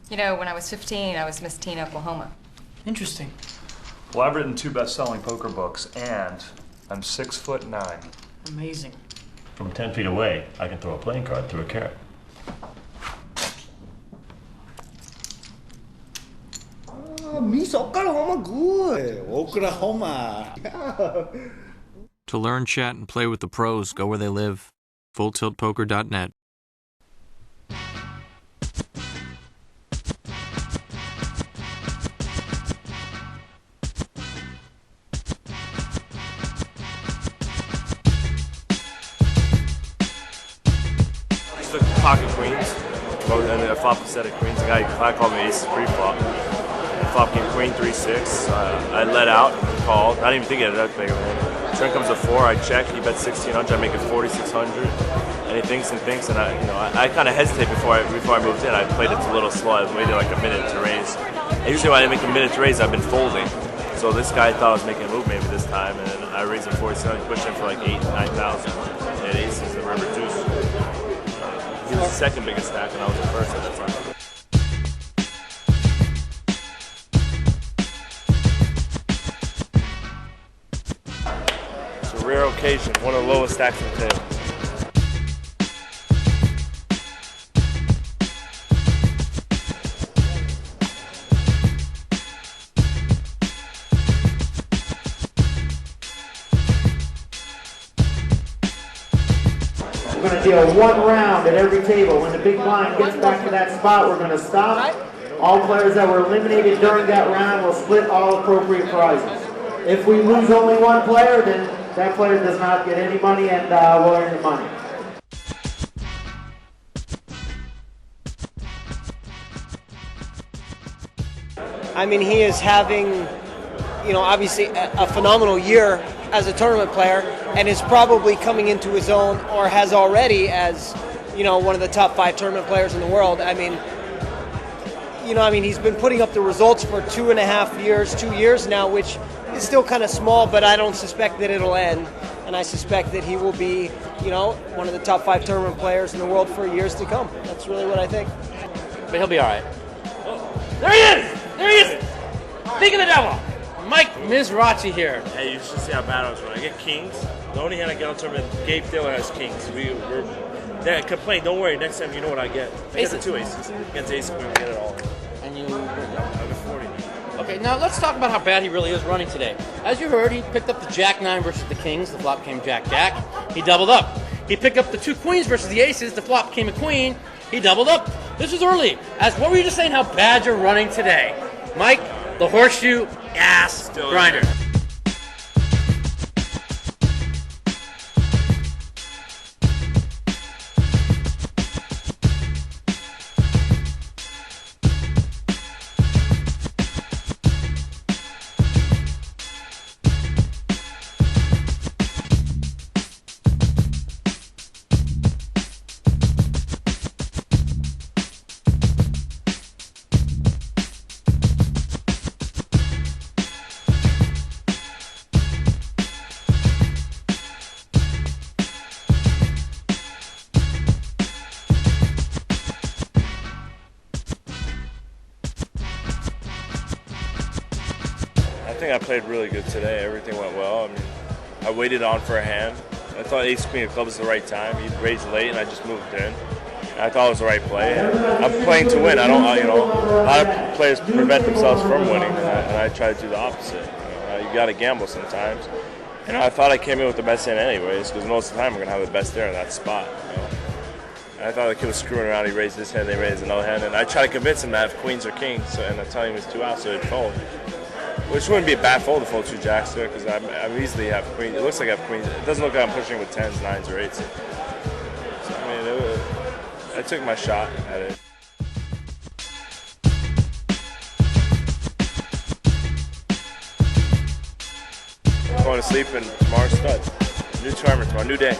You know, when I was 15, I was Miss Teen Oklahoma. Interesting. Well, I've written 2 best-selling poker books, and I'm 6'9". Amazing. From 10 feet away, I can throw a playing card through a carrot. Miss Oklahoma good. Oklahoma. To learn, chat, and play with the pros, go where they live. FullTiltPoker.net. Took pocket queens, and then I flop a set of queens. The guy called me ace pre-flop. Flop came queen 3-6. I let out, called. I didn't even think it had that big of a hand. Turn comes a 4. I check. He bets 1600. I make it 4600. And he thinks, and I kind of hesitate before I moved in. I played it a little slow. I waited like a minute to raise. And usually when I make a minute to raise, I've been folding. So this guy thought I was making a move maybe this time, and I raised him 47. Pushed him for like 8,000, 9,000. He had aces and river deuce. He was the second biggest stack, and I was the first at that time. It's a rare occasion, one of the lowest stacks on the table. We're going to deal 1 round at every table. When the big blind gets back to that spot, we're going to stop. All players that were eliminated during that round will split all appropriate prizes. If we lose only 1 player, then that player does not get any money and will earn the money. I mean, he is having, obviously a phenomenal year as a tournament player, and is probably coming into his own, or has already, as one of the top 5 tournament players in the world. I mean, he's been putting up the results for 2.5 years, 2 years now, which is still kind of small, but I don't suspect that it'll end, and I suspect that he will be, one of the top 5 tournament players in the world for years to come. That's really what I think. But he'll be all right. Oh, there he is! There he is! Speak of the devil! Mike Mizrachi here. Hey, you should see how bad I was running. I get kings. The only hand I get on tournament, Gabe Diller has kings. We're complain. Don't worry. Next time you know what I get. I get the 2 aces. Against ace queen, we get it all. And you? I get 40. Okay, now let's talk about how bad he really is running today. As you heard, he picked up the Jack-9 versus the kings. The flop came Jack-Jack. He doubled up. He picked up the 2 queens versus the aces. The flop came a queen. He doubled up. This was early. What were you just saying? How bad you're running today, Mike? The horseshoe ass grinder. I think I played really good today. Everything went well. I mean, I waited on for a hand. I thought ace queen of clubs was the right time. He raised late, and I just moved in. And I thought it was the right play. I'm playing to win. I don't, a lot of players prevent themselves from winning, and I try to do the opposite. You got to gamble sometimes. And I thought I came in with the best hand anyways, because most of the time we're gonna have the best there in that spot. And I thought the kid was screwing around. He raised this hand, they raised another hand, and I tried to convince him to have queens or kings, and I tell him he was 2 out, so he'd fold. Which wouldn't be a bad fold to fold 2 jacks there, because I easily have queens. It looks like I have queens. It doesn't look like I'm pushing with 10s, 9s, or 8s. So, I mean, I took my shot at it. I'm going to sleep, and tomorrow's stud. New tournament tomorrow, new day.